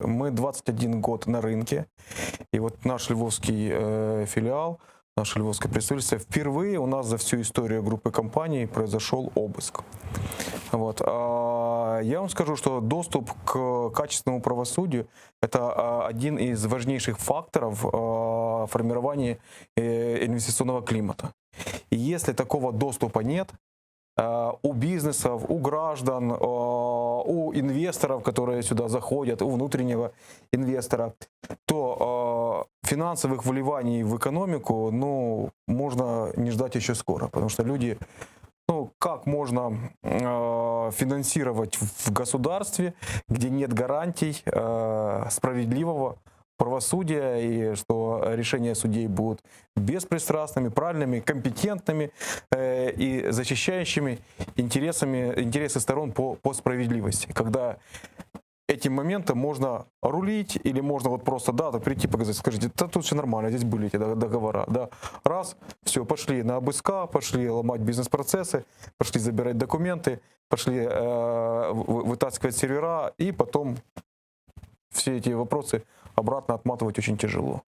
Мы 21 год на рынке, и вот наш львовский филиал, наше львовское представительство, впервые у нас за всю историю группы компаний произошел обыск. Вот. Я вам скажу, что доступ к качественному правосудию – это один из важнейших факторов формирования инвестиционного климата. И если такого доступа нет, у бизнесов, у граждан, у инвесторов, которые сюда заходят, у внутреннего инвестора, то финансовых вливаний в экономику, ну, можно не ждать еще скоро, потому что люди, ну, как можно финансировать в государстве, где нет гарантий справедливого правосудия, и что решения судей будут беспристрастными, правильными, компетентными и защищающими интересы сторон по справедливости. Когда этим моментом можно рулить или можно вот просто, да, так прийти показать, скажите, да тут все нормально, здесь были эти договора, да, раз, все, пошли на обыска, пошли ломать бизнес-процессы, пошли забирать документы, пошли вытаскивать сервера, и потом все эти вопросы обратно отматывать очень тяжело.